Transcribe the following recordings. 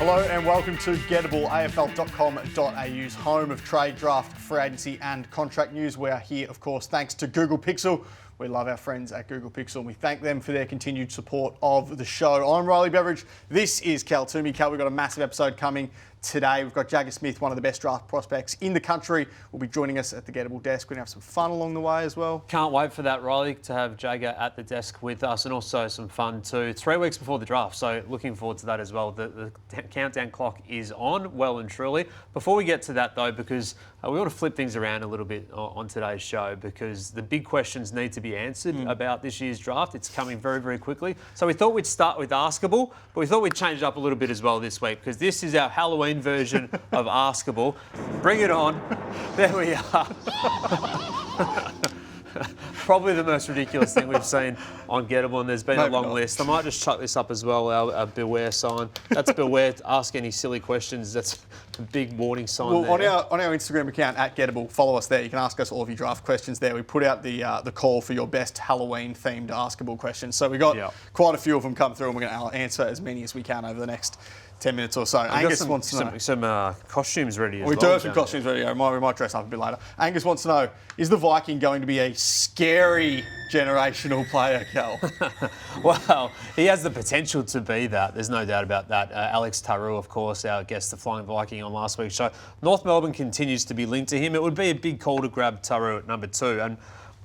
Hello and welcome to Gettable, afl.com.au's home of trade, draft, free agency and contract news. We are here, of course, thanks to Google Pixel. We love our friends at Google Pixel and we thank them for their continued support of the show. I'm Riley Beveridge. This is Cal Twomey. Cal, we've got a massive episode coming today. We've got Jagga Smith, one of the best draft prospects in the country, will be joining us at the Gettable desk. We're going to have some fun along the way as well. Can't wait for that, Riley, to have Jagga at the desk with us, and also some fun too. 3 weeks before the draft, so looking forward to that as well. The countdown clock is on, well and truly. Before we get to that though, because we want to flip things around a little bit on today's show, because the big questions need to be answered about this year's draft. It's coming very, very quickly. So we thought we'd start with Askable, but we thought we'd change it up a little bit as well this week, because this is our Halloween version of Askable. Bring it on. There we are. Probably the most ridiculous thing we've seen on Gettable, and there's been a long list. I might just chuck this up as well, our beware sign. That's beware, ask any silly questions. That's a big warning sign there. On our Instagram account, at Gettable, follow us there. You can ask us all of your draft questions there. We put out the call for your best Halloween-themed Askable questions. So we got quite a few of them come through, and we're going to answer as many as we can over the next 10 minutes or so. Angus wants to know. Some costumes ready as well. We do have some costumes ready. We might dress up a bit later. Angus wants to know, is the Viking going to be a scary generational player, Cal? Well, he has the potential to be that. There's no doubt about that. Alex Taru, of course, our guest, the Flying Viking on last week's show. North Melbourne continues to be linked to him. It would be a big call to grab Taru at number 2.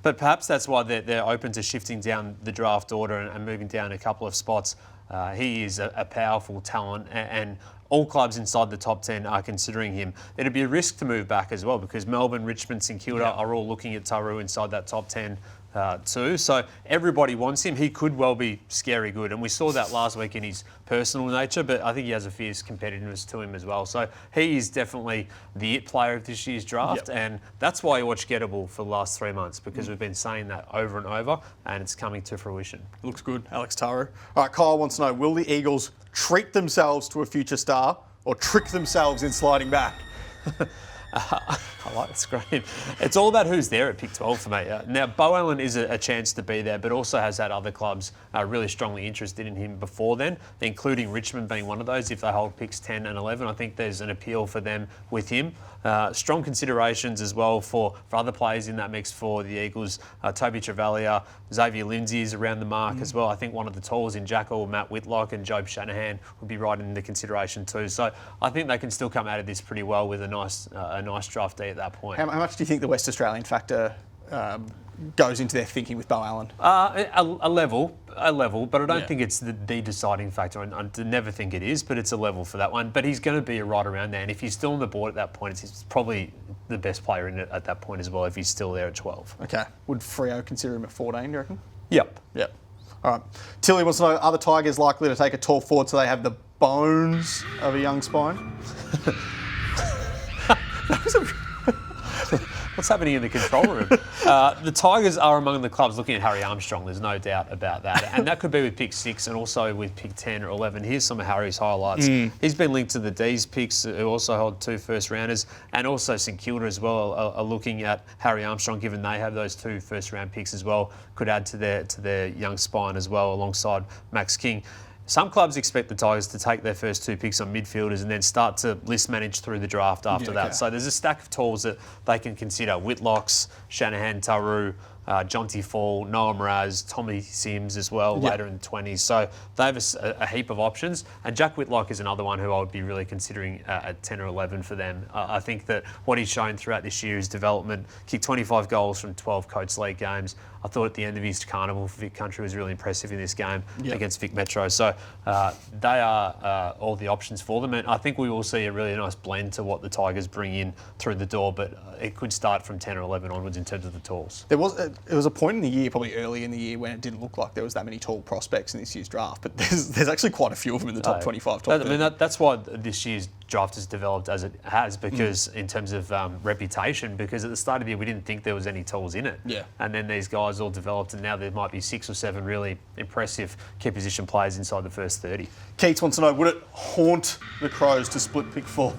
But perhaps that's why they're open to shifting down the draft order and moving down a couple of spots. He is a powerful talent, and all clubs inside the top 10 are considering him. It'd be a risk to move back as well, because Melbourne, Richmond, St Kilda are all looking at Taru inside that top 10 too. So everybody wants him. He could well be scary good, and we saw that last week in his personal nature, but I think he has a fierce competitiveness to him as well. So he is definitely the it player of this year's draft, and that's why you watch Gettable for the last 3 months, because we've been saying that over and over, and it's coming to fruition. Looks good, Alex Taru. All right, Kyle wants to know, will the Eagles treat themselves to a future star or trick themselves in sliding back? I like the scream. It's all about who's there at pick 12 for me. Now, Beau Allen is a chance to be there, but also has had other clubs really strongly interested in him before then, including Richmond being one of those. If they hold picks 10 and 11, I think there's an appeal for them with him. Strong considerations as well for other players in that mix for the Eagles. Toby Travalia, Xavier Lindsay is around the mark as well. I think one of the talls in Jagga, Matt Whitlock and Job Shanahan would be right in the consideration too. So I think they can still come out of this pretty well with a nice draftee at that point. How much do you think the West Australian factor goes into their thinking with Beau Allen? A level, but I don't think it's the deciding factor. I never think it is, but it's a level for that one. But he's going to be right around there, and if he's still on the board at that point, it's probably the best player in it at that point as well, if he's still there at 12. Okay. Would Freo consider him at 14, do you reckon? Yep. All right. Tilly wants to know, are the Tigers likely to take a tall forward so they have the bones of a young spine? That was What's happening in the control room? The Tigers are among the clubs looking at Harry Armstrong, there's no doubt about that. And that could be with pick 6 and also with pick 10 or 11. Here's some of Harry's highlights. He's been linked to the D's picks, who also hold 2 first-rounders, and also St Kilda as well are looking at Harry Armstrong, given they have those 2 first-round picks as well. Could add to their young spine as well, alongside Max King. Some clubs expect the Tigers to take their first 2 picks on midfielders and then start to list manage through the draft after that. So there's a stack of talls that they can consider. Whitlocks, Shanahan, Taru, Jonty Fall, Noah Mraz, Tommy Sims as well, later in the 20s. So they have a heap of options. And Jack Whitlock is another one who I would be really considering at 10 or 11 for them. I think that what he's shown throughout this year is development. Kicked 25 goals from 12 Coates League games. I thought at the end of his carnival for Vic Country was really impressive in this game against Vic Metro. So they are all the options for them. And I think we will see a really nice blend to what the Tigers bring in through the door, but it could start from 10 or 11 onwards in terms of the talls. There was a point in the year, probably early in the year, when it didn't look like there was that many tall prospects in this year's draft, but there's actually quite a few of them in the top 25, top 30. That's why this year's draft has developed as it has, because in terms of reputation, because at the start of the year we didn't think there was any talls in it. And then these guys all developed, and now there might be 6 or 7 really impressive key position players inside the first 30. Keats wants to know, would it haunt the Crows to split pick 4?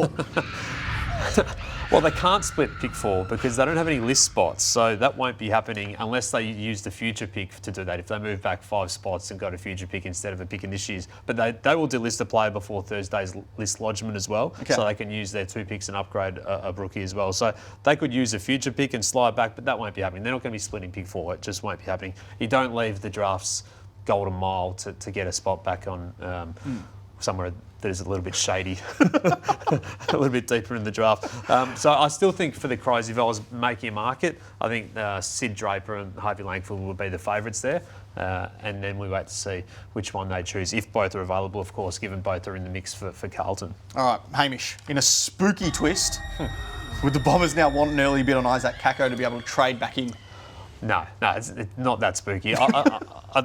Well, they can't split pick 4 because they don't have any list spots, so that won't be happening unless they use the future pick to do that. If they move back 5 spots and got a future pick instead of a pick in this year's, but they will delist a player before Thursday's list lodgement as well, so they can use their 2 picks and upgrade a rookie as well. So they could use a future pick and slide back, but that won't be happening. They're not going to be splitting pick 4. It just won't be happening. You don't leave the draft's golden mile to get a spot back on somewhere that is a little bit shady, a little bit deeper in the draft. So I still think for the Crows, if I was making a market, I think Sid Draper and Harvey Langford would be the favourites there. And then we wait to see which one they choose, if both are available, of course, given both are in the mix for Carlton. All right, Hamish, in a spooky twist, would the Bombers now want an early bid on Isaac Kako to be able to trade back in? No, it's not that spooky.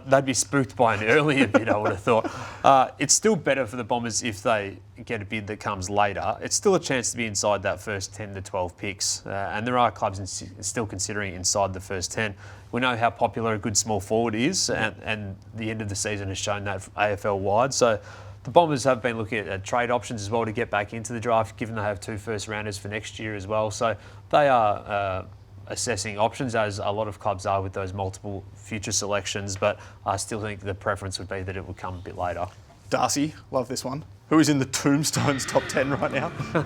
They'd be spooked by an earlier bid, I would have thought. It's still better for the Bombers if they get a bid that comes later. It's still a chance to be inside that first 10 to 12 picks. And there are clubs still considering inside the first 10. We know how popular a good small forward is, and the end of the season has shown that AFL-wide. So the Bombers have been looking at trade options as well to get back into the draft, given they have 2 first-rounders for next year as well. So they are assessing options, as a lot of clubs are with those multiple future selections, but I still think the preference would be that it would come a bit later. Darcy, love this one. Who is in the Tombstones top 10 right now? I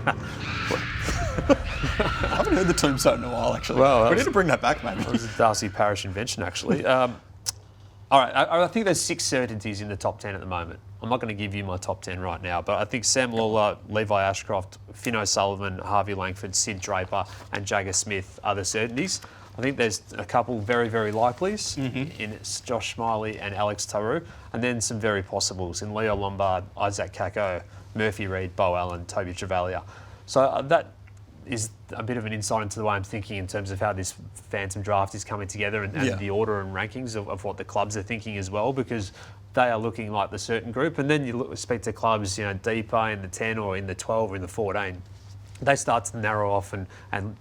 haven't heard the Tombstone in a while, actually. Well, we need to bring that back, maybe. It was a Darcy Parish invention, actually. All right, I think there's 6 certainties in the top 10 at the moment. I'm not going to give you my top 10 right now, but I think Sam Lawler, Levi Ashcroft, Finn O'Sullivan, Harvey Langford, Sid Draper and Jagga Smith are the certainties. I think there's a couple very, very likelies in Josh Smiley and Alex Taru, and then some very possibles in Leo Lombard, Isaac Kako, Murphy Reid, Bo Allen, Toby Travalia. So that is a bit of an insight into the way I'm thinking in terms of how this phantom draft is coming together and the order and rankings of what the clubs are thinking as well, because they are looking like the certain group. And then you speak to clubs, deeper in the 10 or in the 12 or in the 14. They start to narrow off and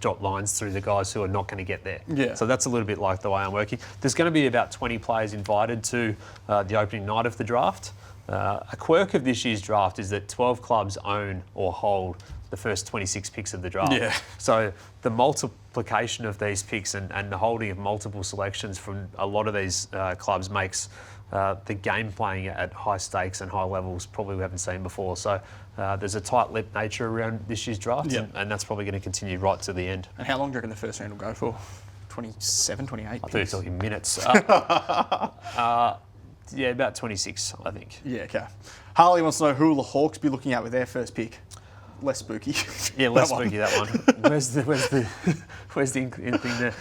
jot lines through the guys who are not going to get there. Yeah. So that's a little bit like the way I'm working. There's going to be about 20 players invited to the opening night of the draft. A quirk of this year's draft is that 12 clubs own or hold the first 26 picks of the draft. Yeah. So the multiplication of these picks and the holding of multiple selections from a lot of these clubs makes the game playing at high stakes and high levels probably we haven't seen before. So there's a tight-lipped nature around this year's draft, and that's probably going to continue right to the end. And how long do you reckon the first round will go for? 27, 28? I thought you were talking minutes. Yeah, about 26, I think. Yeah, okay. Harley wants to know who will the Hawks be looking at with their first pick? Less spooky. Yeah, less spooky, that one. Where's the thing there?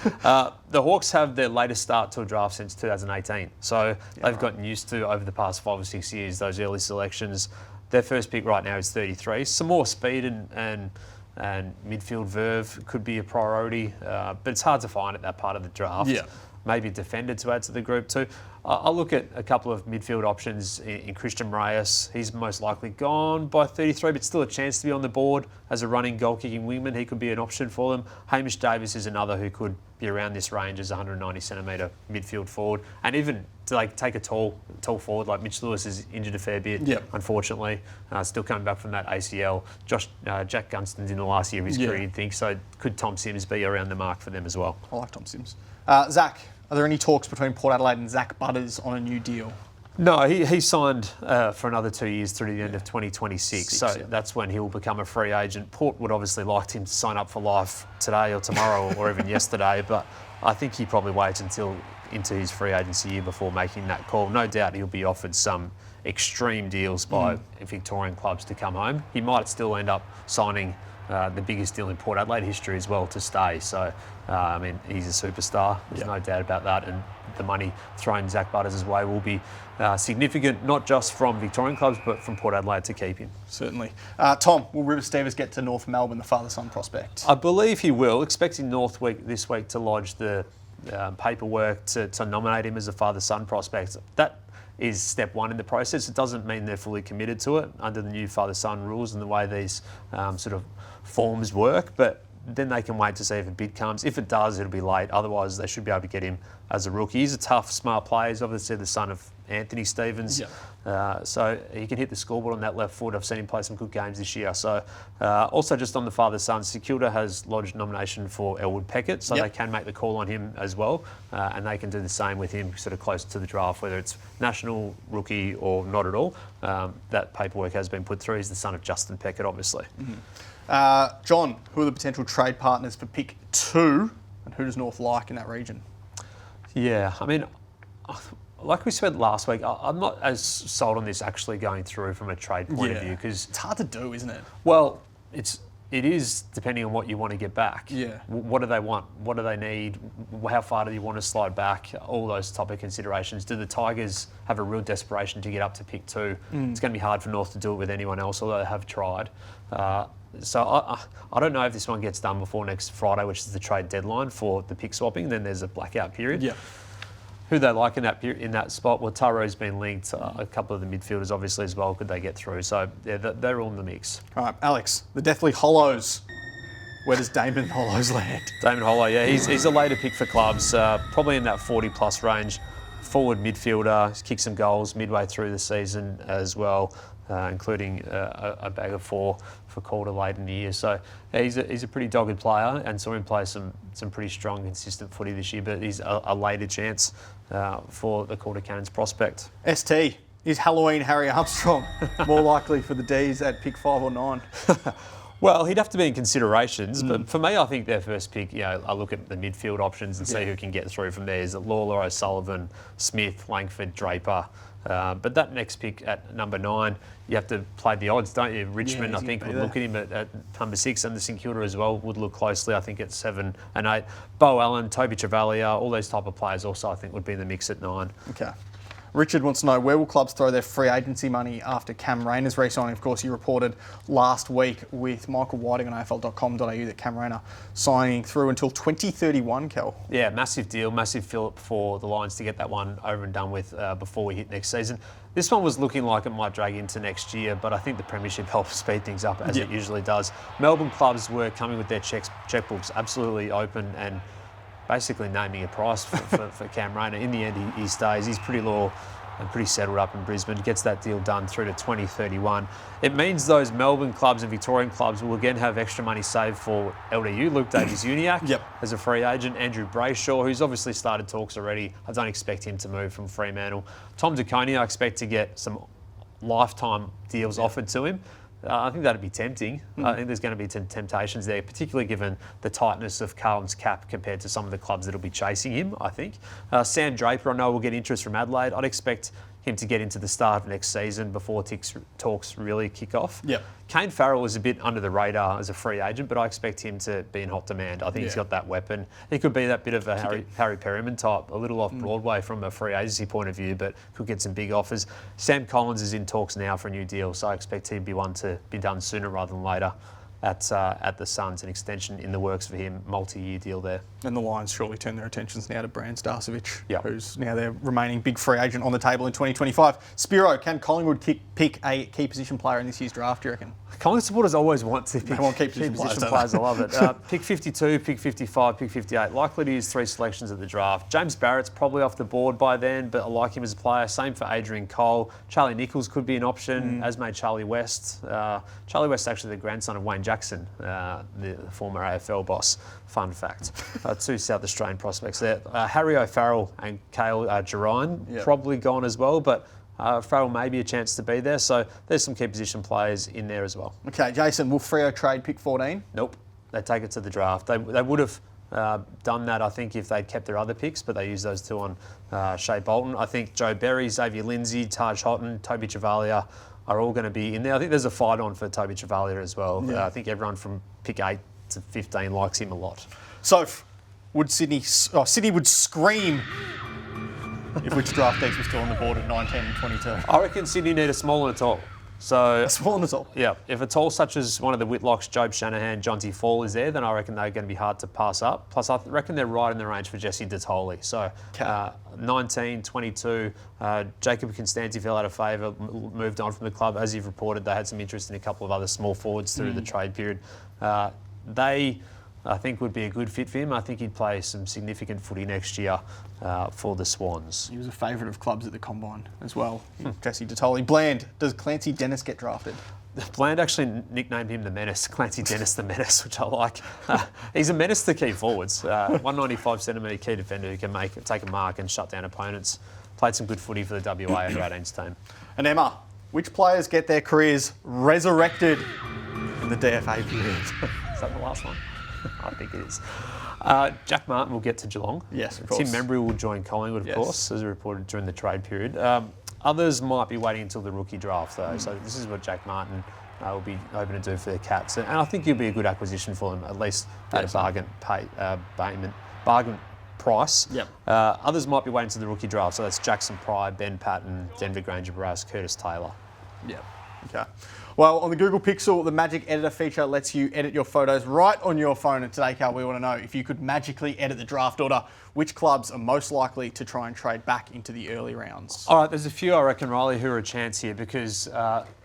The Hawks have their latest start to a draft since 2018. So they've gotten used to, over the past 5 or 6 years, those early selections. Their first pick right now is 33. Some more speed and midfield verve could be a priority, but it's hard to find at that part of the draft. Yeah. Maybe a defender to add to the group too. I'll look at a couple of midfield options in Christian Reyes. He's most likely gone by 33, but still a chance to be on the board as a running goal-kicking wingman. He could be an option for them. Hamish Davis is another who could be around this range as a 190-centimetre midfield forward. And even to take a tall forward like Mitch Lewis is injured a fair bit, unfortunately. Still coming back from that ACL. Jack Gunston's in the last year of his career, you'd think. So could Tom Sims be around the mark for them as well? I like Tom Sims. Zach, are there any talks between Port Adelaide and Zach Butters on a new deal? No, he signed for another 2 years through to the end of 2026. That's when he will become a free agent. Port would obviously like him to sign up for life today or tomorrow or even yesterday, but I think he probably waits until into his free agency year before making that call. No doubt he'll be offered some extreme deals by Victorian clubs to come home. He might still end up signing the biggest deal in Port Adelaide history as well to stay. So, he's a superstar. There's no doubt about that. And the money thrown Zach Butters' way will be significant, not just from Victorian clubs, but from Port Adelaide to keep him. Certainly. Tom, will River Stevens get to North Melbourne, the father-son prospect? I believe he will. Expecting North this week to lodge the paperwork to nominate him as a father-son prospect. That is step one in the process. It doesn't mean they're fully committed to it under the new father-son rules and the way these sort of forms work, but then they can wait to see if a bid comes. If it does, it'll be late. Otherwise, they should be able to get him as a rookie. He's a tough, smart player. He's obviously the son of Anthony Stevens. So he can hit the scoreboard on that left foot. I've seen him play some good games this year. So also just on the father-son, St Kilda has lodged nomination for Elwood Peckett, so they can make the call on him as well. And they can do the same with him sort of close to the draft, whether it's national, rookie or not at all. That paperwork has been put through. He's the son of Justin Peckett, obviously. John, who are the potential trade partners for pick 2, and who does North like in that region? Yeah, I mean, like we said last week, I'm not as sold on this actually going through from a trade point of view, because it's hard to do, isn't it? Well, it is depending on what you want to get back. Yeah. What do they want? What do they need? How far do you want to slide back? All those type of considerations. Do the Tigers have a real desperation to get up to pick 2? It's going to be hard for North to do it with anyone else, although they have tried. So I don't know if this one gets done before next Friday, which is the trade deadline for the pick swapping. Then there's a blackout period. Yeah. Who they like in that spot? Well, Taro's been linked. A couple of the midfielders, obviously, as well. Could they get through? So yeah, they're all in the mix. All right, Alex, the Deathly Hollows. Where does Damon Hollows land? Damon Hollow, yeah, he's a later pick for clubs, probably in that 40-plus range. Forward midfielder, he's kicked some goals midway through the season as well, including a bag of 4 for Calder late in the year. So yeah, he's a pretty dogged player, and saw him play some pretty strong, consistent footy this year. But he's a later chance for the Calder Cannons prospect. ST, is Halloween Harry Armstrong more likely for the D's at pick 5 or 9? Well, he'd have to be in considerations, but for me, I think their first pick, I look at the midfield options and see who can get through from there. Is it Lawler, O'Sullivan, Smith, Langford, Draper? But that next pick at number 9, you have to play the odds, don't you? Richmond, I think, would look at him at number 6, and the St Kilda as well would look closely, I think, at 7 and 8. Bo Allen, Toby Travalia, all those type of players also, I think, would be in the mix at 9. Okay. Richard wants to know, where will clubs throw their free agency money after Cam Rayner's re-signing? Of course, you reported last week with Michael Whiting on AFL.com.au that Cam Rayner signing through until 2031, Kel. Yeah, massive deal, massive fill-up for the Lions to get that one over and done with before we hit next season. This one was looking like it might drag into next year, but I think the Premiership helped speed things up, as it usually does. Melbourne clubs were coming with their checkbooks absolutely open and basically naming a price for Cam Rayner. In the end, he stays. He's pretty loyal and pretty settled up in Brisbane. Gets that deal done through to 2031. It means those Melbourne clubs and Victorian clubs will again have extra money saved for LDU. Luke Davies-Uniacke as a free agent. Andrew Brayshaw, who's obviously started talks already. I don't expect him to move from Fremantle. Tom DeConey, I expect to get some lifetime deals offered to him. I think that'd be tempting. I think there's going to be some temptations there, particularly given the tightness of Carlton's cap compared to some of the clubs that'll be chasing him, I think. Sam Draper, I know will get interest from Adelaide. I'd expect him to get into the start of next season before talks really kick off. Kane Farrell is a bit under the radar as a free agent, but I expect him to be in hot demand. I think he's got that weapon. He could be that bit of a Harry Perryman type, a little off Broadway from a free agency point of view, but could get some big offers. Sam Collins is in talks now for a new deal, so I expect him to be one to be done sooner rather than later at the Suns. An extension in the works for him, multi-year deal there. And the Lions surely turn their attentions now to Bran Starcevic, who's now their remaining big free agent on the table in 2025. Spiro, can Collingwood pick a key position player in this year's draft, do you reckon? Collingwood supporters always want to pick key position players. I love it. Pick 52, pick 55, pick 58. Likely to use 3 selections at the draft. James Barrett's probably off the board by then, but I like him as a player. Same for Adrian Cole. Charlie Nichols could be an option, as may Charlie West. Charlie West actually the grandson of Wayne Jackson, the former AFL boss. Fun fact. 2 South Australian prospects there. Harry O'Farrell and Cale Girine probably gone as well, but Farrell may be a chance to be there. So there's some key position players in there as well. Okay, Jason, will Freo trade pick 14? Nope. They take it to the draft. They would have done that, I think, if they'd kept their other picks, but they used those 2 on Shea Bolton. I think Joe Berry, Xavier Lindsay, Taj Houghton, Toby Travalia are all going to be in there. I think there's a fight on for Toby Travalia as well. I think everyone from pick 8 to 15 likes him a lot. So, would Sydney would scream if which draft picks were still on the board at 19 and 22? I reckon Sydney need a small and a tall. So a small and a tall? Yeah. If a tall such as one of the Whitlocks, Jobe Shanahan, Jonty Fall is there, then I reckon they're going to be hard to pass up. Plus, I reckon they're right in the range for Jesse Detoli. So 19, 22, Jacob Constanti fell out of favour, moved on from the club. As you've reported, they had some interest in a couple of other small forwards through the trade period. They I think would be a good fit for him. I think he'd play some significant footy next year for the Swans. He was a favourite of clubs at the Combine as well. Jesse Detoli. Bland, does Clancy Dennis get drafted? Bland actually nicknamed him the Menace, Clancy Dennis the Menace, which I like. He's a menace to key forwards. 195 centimetre key defender who can take a mark and shut down opponents. Played some good footy for the WA under-18s team. And Emma, which players get their careers resurrected in the DFA period? Is that the last one? I think it is. Jack Martin will get to Geelong. Yes, of course. Tim Membry will join Collingwood, of course, as reported during the trade period. Others might be waiting until the rookie draft, though. So this is what Jack Martin will be hoping to do for the Cats. And I think he'll be a good acquisition for them, at least at a bargain price. Yep. Others might be waiting until the rookie draft. So that's Jackson Pride, Ben Patton, Denver Granger Barras, Curtis Taylor. Yeah. Okay. Well, on the Google Pixel, the Magic Editor feature lets you edit your photos right on your phone. And today, Cal, we want to know if you could magically edit the draft order, which clubs are most likely to try and trade back into the early rounds? All right, there's a few, I reckon, Riley, who are a chance here because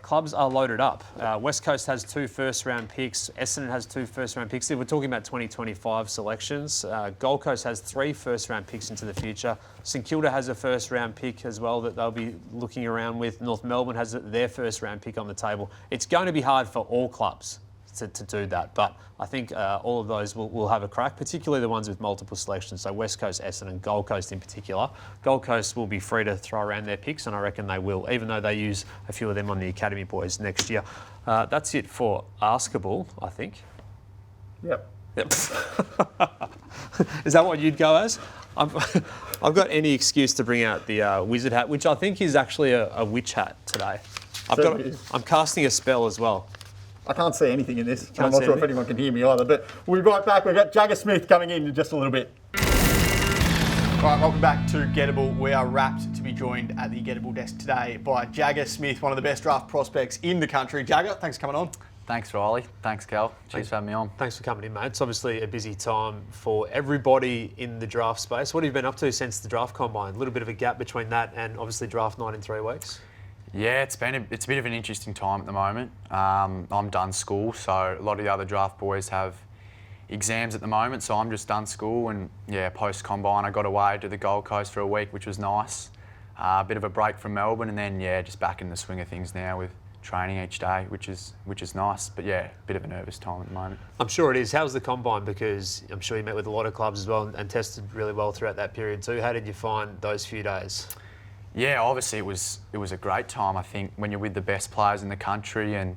clubs are loaded up. West Coast has 2 first-round picks. Essendon has 2 first-round picks. We're talking about 2025 selections. Gold Coast has 3 first-round picks into the future. St Kilda has a first-round pick as well that they'll be looking around with. North Melbourne has their first-round pick on the table. It's going to be hard for all clubs to do that, but I think all of those will have a crack, particularly the ones with multiple selections, so West Coast, Essendon, Gold Coast in particular. Gold Coast will be free to throw around their picks, and I reckon they will, even though they use a few of them on the Academy boys next year. That's it for Askable, I think. Yep. Is that what you'd go as? I've got any excuse to bring out the wizard hat, which I think is actually a witch hat today. I'm casting a spell as well. I can't see anything in this. I'm not sure if anyone can hear me either, but we'll be right back. We've got Jagga Smith coming in just a little bit. All right, welcome back to Gettable. We are rapt to be joined at the Gettable desk today by Jagga Smith, one of the best draft prospects in the country. Jagga, thanks for coming on. Thanks, Riley. Thanks, Cal. Cheers for having me on. Thanks for coming in, mate. It's obviously a busy time for everybody in the draft space. What have you been up to since the draft combine? A little bit of a gap between that and obviously draft night in 3 weeks. Yeah, it's a bit of an interesting time at the moment. I'm done school, so a lot of the other draft boys have exams at the moment, so I'm just done school and post-combine I got away to the Gold Coast for a week, which was nice. A bit of a break from Melbourne and then, just back in the swing of things now with training each day, which is nice. But a bit of a nervous time at the moment. I'm sure it is. How's the combine? Because I'm sure you met with a lot of clubs as well and tested really well throughout that period too. How did you find those few days? Yeah, obviously it was a great time. I think when you're with the best players in the country and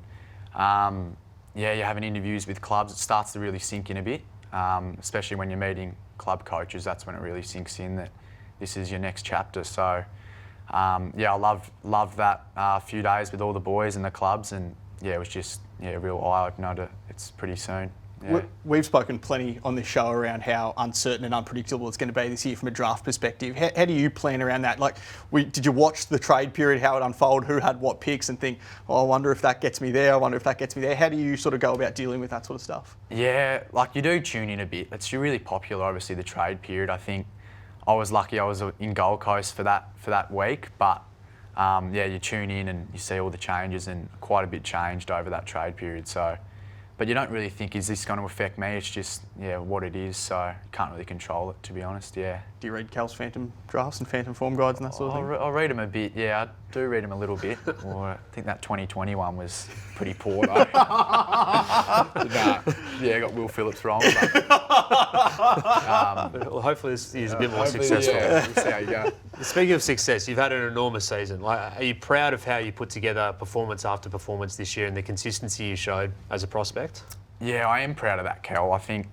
you're having interviews with clubs, it starts to really sink in a bit. Especially when you're meeting club coaches, that's when it really sinks in that this is your next chapter. So I loved that few days with all the boys and the clubs, and it was just a real eye opener. It's pretty soon. Yeah. We've spoken plenty on this show around how uncertain and unpredictable it's going to be this year from a draft perspective. How do you plan around that? Did you watch the trade period, how it unfolded, who had what picks, and think, I wonder if that gets me there, I wonder if that gets me there? How do you sort of go about dealing with that sort of stuff? Yeah, you do tune in a bit. It's really popular, obviously, the trade period. I think I was lucky I was in Gold Coast for that week, but you tune in and you see all the changes, and quite a bit changed over that trade period. So. But you don't really think, is this going to affect me? It's just, what it is. So you can't really control it, to be honest, Do you read Cal's Phantom drafts and Phantom form guides and that sort of thing? I'll read them a bit, I do read them a little bit. I think that 2021 was pretty poor, though. Got Will Phillips wrong. But, well, hopefully this year's a bit more successful. We'll see how you go. Speaking of success, you've had an enormous season. Are you proud of how you put together performance after performance this year and the consistency you showed as a prospect? Yeah, I am proud of that, Cal. I think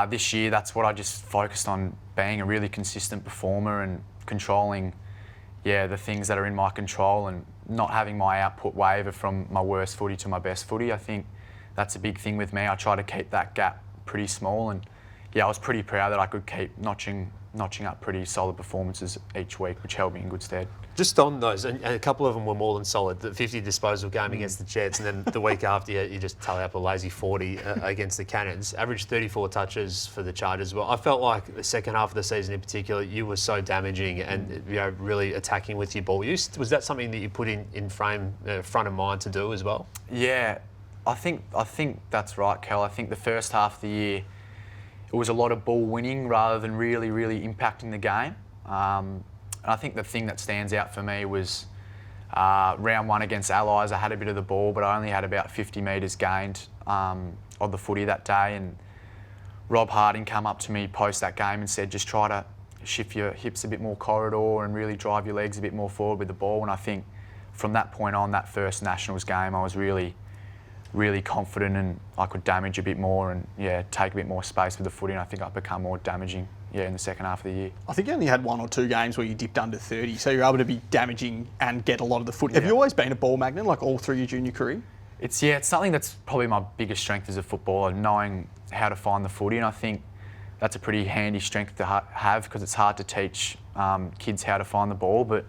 this year that's what I just focused on, being a really consistent performer and controlling the things that are in my control and not having my output waver from my worst footy to my best footy. I think that's a big thing with me. I try to keep that gap pretty small, and I was pretty proud that I could keep notching up pretty solid performances each week, which held me in good stead. Just on those, and a couple of them were more than solid. The 50 disposal game against the Jets, and then the week after you just tally up a lazy 40 against the Cannons. Averaged 34 touches for the Chargers. Well, I felt like the second half of the season in particular, you were so damaging and really attacking with your ball use. Was that something that you put in front of mind to do as well? Yeah, I think that's right, Kel. I think the first half of the year, it was a lot of ball winning rather than really impacting the game. And I think the thing that stands out for me was round one against Allies. I had a bit of the ball, but I only had about 50 metres gained of the footy that day. And Rob Harding came up to me post that game and said, just try to shift your hips a bit more corridor and really drive your legs a bit more forward with the ball. And I think from that point on, that first Nationals game, I was really confident and I could damage a bit more and take a bit more space with the footy, and I think I've become more damaging in the second half of the year. I think you only had 1 or 2 games where you dipped under 30, so you're able to be damaging and get a lot of the footy. Have you always been a ball magnet, like all through your junior career? It's something that's probably my biggest strength as a footballer, knowing how to find the footy, and I think that's a pretty handy strength to have because it's hard to teach kids how to find the ball, but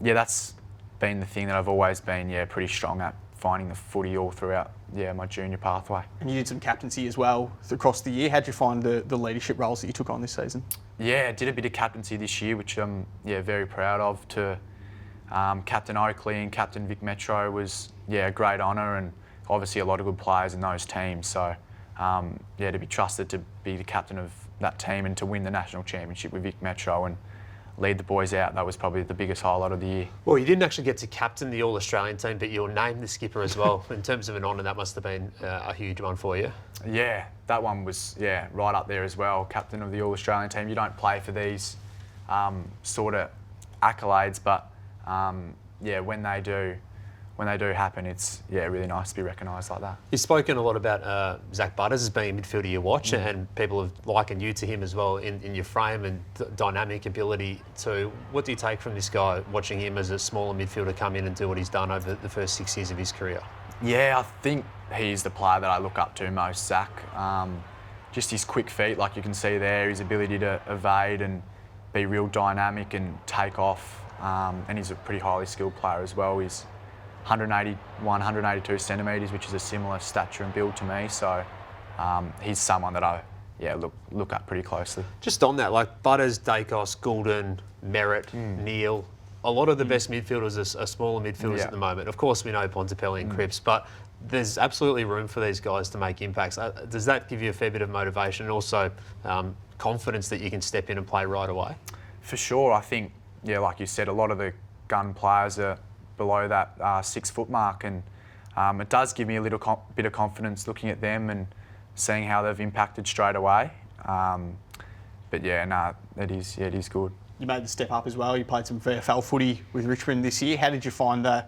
that's been the thing that I've always been pretty strong at, finding the footy all throughout my junior pathway. And you did some captaincy as well across the year. How'd you find the leadership roles that you took on this season? Yeah, I did a bit of captaincy this year, which I'm very proud of. To Captain Oakley and Captain Vic Metro was a great honour, and obviously a lot of good players in those teams. So to be trusted to be the captain of that team and to win the national championship with Vic Metro and lead the boys out, that was probably the biggest highlight of the year. Well, you didn't actually get to captain the All-Australian team, but you were named the skipper as well. In terms of an honour, that must have been a huge one for you. Yeah, that one was right up there as well. Captain of the All-Australian team. You don't play for these sort of accolades, but when they do happen, it's really nice to be recognised like that. You've spoken a lot about Zach Butters as being a midfielder you watch, and people have likened you to him as well in your frame and dynamic ability too. What do you take from this guy, watching him as a smaller midfielder come in and do what he's done over the first 6 years of his career? Yeah, I think he's the player that I look up to most, Zach. Just his quick feet, like you can see there, his ability to evade and be real dynamic and take off. And he's a pretty highly skilled player as well. He's 181, 182 centimetres, which is a similar stature and build to me. So he's someone that I look at pretty closely. Just on that, like Butters, Dacos, Goulden, Merritt, Neil, a lot of the best midfielders are smaller midfielders at the moment. Of course, we know Pontepelli and Cripps, but there's absolutely room for these guys to make impacts. Does that give you a fair bit of motivation and also confidence that you can step in and play right away? For sure. I think, like you said, a lot of the gun players are below that 6 foot mark, and it does give me a little bit of confidence looking at them and seeing how they've impacted straight away. It is good. You made the step up as well. You played some VFL footy with Richmond this year. How did you find the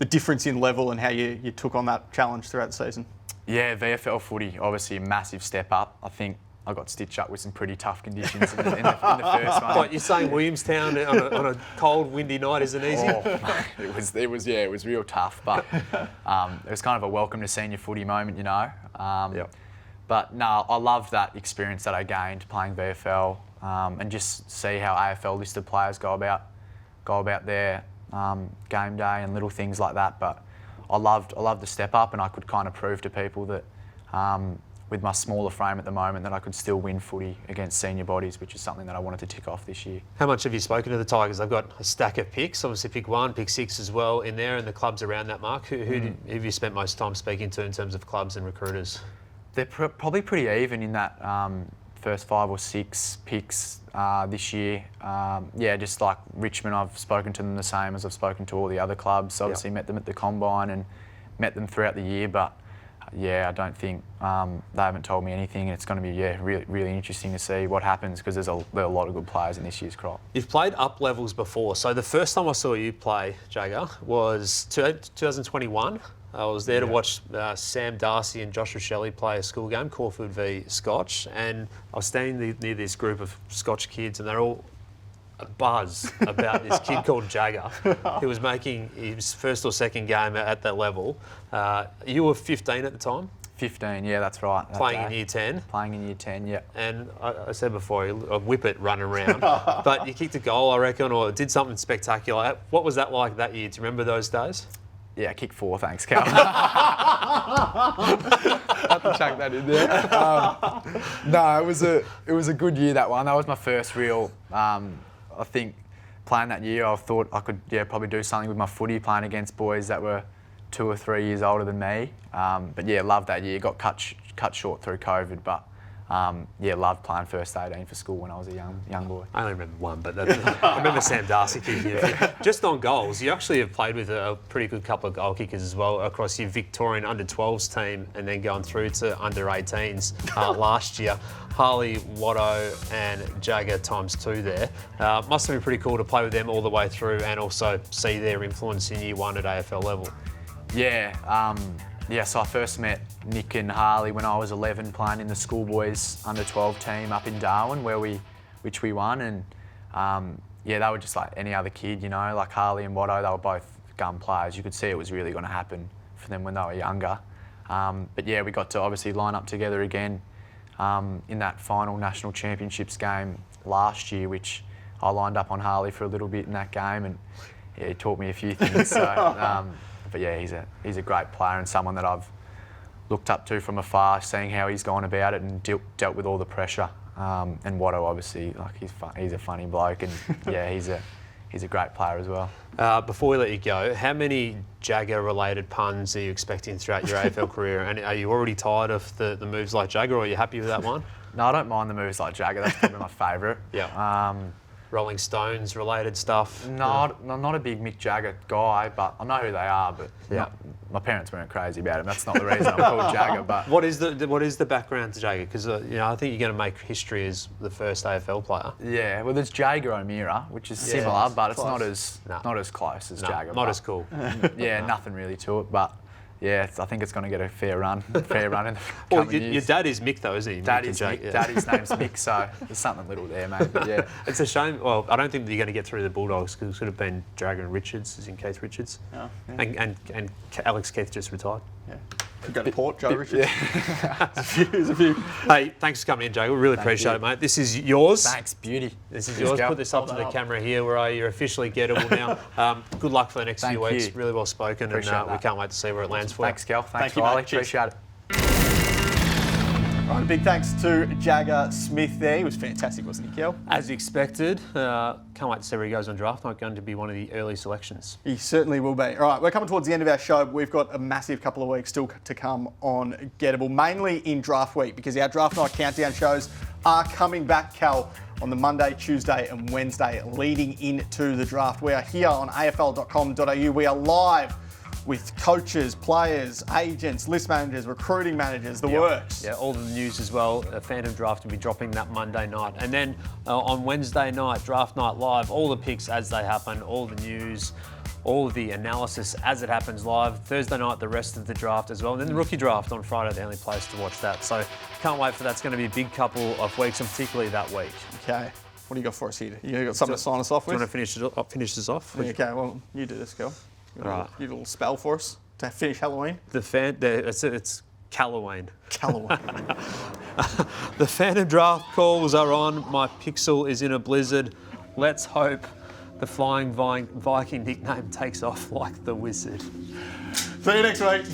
difference in level and how you took on that challenge throughout the season? Yeah, VFL footy, obviously a massive step up. I think I got stitched up with some pretty tough conditions in the first one. What, you're saying Williamstown on a cold, windy night isn't easy? Oh, it was real tough, but it was kind of a welcome to senior footy moment, But no, I loved that experience that I gained playing VFL, and just see how AFL listed players go about their game day and little things like that. But I loved the step up, and I could kind of prove to people that with my smaller frame at the moment that I could still win footy against senior bodies, which is something that I wanted to tick off this year. How much have you spoken to the Tigers? They've got a stack of picks, obviously pick 1, pick 6 as well in there, and the clubs around that mark. Who have you spent most time speaking to in terms of clubs and recruiters? They're probably pretty even in that first 5 or 6 picks this year. Just like Richmond, I've spoken to them the same as I've spoken to all the other clubs. Obviously met them at the Combine and met them throughout the year, but I don't think they haven't told me anything, and it's going to be really interesting to see what happens because there are a lot of good players in this year's crop. You've played up levels before, so the first time I saw you play, Jagga, was 2021. I was there to watch Sam Darcy and Josh Rochelle play a school game, Caulfield v Scotch, and I was standing near this group of Scotch kids, and they're all a buzz about this kid called Jagga, who was making his first or second game at that level. You were 15 at the time? 15, yeah, that's right. Playing in year 10? Playing in year 10, yeah. And I said before, a whippet running around. But you kicked a goal, I reckon, or did something spectacular. What was that like that year? Do you remember those days? Yeah, kick 4, thanks, Cal. I have to chuck that in there. It was a good year, that one. That was my first real... I think playing that year, I thought I could probably do something with my footy, playing against boys that were 2 or 3 years older than me. But yeah, loved that year. Got cut short through COVID, but yeah, loved playing first 18 for school when I was a young boy. I only remember one, but I remember Sam Darcy kicking it. Just on goals, you actually have played with a pretty good couple of goal kickers as well across your Victorian under-12s team and then going through to under-18s last year. Harley, Watto and Jagga ×2 there. Must have been pretty cool to play with them all the way through and also see their influence in year one at AFL level. Yeah, yeah, so I first met Nick and Harley when I was 11 playing in the schoolboys under-12 team up in Darwin which we won, and yeah, they were just like any other kid, you know, like Harley and Watto, they were both gun players. You could see it was really going to happen for them when they were younger. But yeah, we got to obviously line up together again in that final national championships game last year, which I lined up on Harley for a little bit in that game, and yeah, he taught me a few things. So, but yeah, he's a great player and someone that I've looked up to from afar, seeing how he's gone about it and dealt with all the pressure. And Watto, obviously, like he's a funny bloke, and yeah, he's a great player as well. Before we let you go, how many Jagga-related puns are you expecting throughout your AFL career? And are you already tired of the moves like Jagga, or are you happy with that one? No, I don't mind the moves like Jagga. That's probably my favourite. Yeah. Rolling Stones related stuff? No, I'm not a big Mick Jagger guy, but I know who they are. But yeah, my parents weren't crazy about him. That's not the reason I'm called Jagga. But what is the background to Jagga? Because you know, I think you're going to make history as the first AFL player. Yeah, well, there's Jagga O'Meara, which is similar, but it's not as close as Jagga. Not as cool. Yeah, nothing really to it, but. Yeah, I think it's going to get a fair run in the coming years. Your dad is Mick though, isn't he? Daddy's name's Mick, so there's something little there, mate. But yeah, it's a shame. Well, I don't think that you're going to get through the Bulldogs because it could have been Jagga and Richards, as in Keith Richards, and Alex Keith just retired. Yeah. Could go to Port, Joe Richards. Yeah. There's a few. Hey, thanks for coming in, Jagga. We really appreciate it, mate. This is yours. Thanks, beauty. This is yours. Put this up to the camera here. You're officially Gettable now. Good luck for the next few weeks. Really well spoken, and we can't wait to see where it lands for you. Thanks, Cal. Thanks, Riley. Appreciate it. Right, a big thanks to Jagga Smith there. He was fantastic, wasn't he, Kel? As expected. Can't wait to see where he goes on draft night. Going to be one of the early selections. He certainly will be. All right, we're coming towards the end of our show. We've got a massive couple of weeks still to come on Gettable, mainly in draft week, because our draft night countdown shows are coming back, Cal, on the Monday, Tuesday and Wednesday leading into the draft. We are here on afl.com.au. We are live with coaches, players, agents, list managers, recruiting managers, the works. Yeah, all the news as well. Phantom Draft will be dropping that Monday night. And then on Wednesday night, Draft Night Live, all the picks as they happen, all the news, all of the analysis as it happens live. Thursday night, the rest of the draft as well. And then the rookie draft on Friday, the only place to watch that. So can't wait for that. It's going to be a big couple of weeks, and particularly that week. Okay. What do you got for us here? You got something to sign us off with? Do you want to finish this off? Okay, well, you do this, girl. Right. You little spell for us to finish Halloween. It's Calloween. Calloween. The Phantom Draft calls are on. My pixel is in a blizzard. Let's hope the Flying Viking nickname takes off like the wizard. See you next week.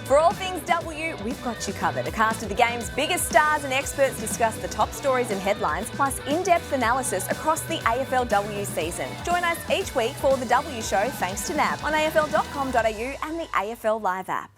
For all things W, we've got you covered. A cast of the game's biggest stars and experts discuss the top stories and headlines, plus in-depth analysis across the AFLW season. Join us each week for The W Show thanks to NAB on afl.com.au and the AFL Live app.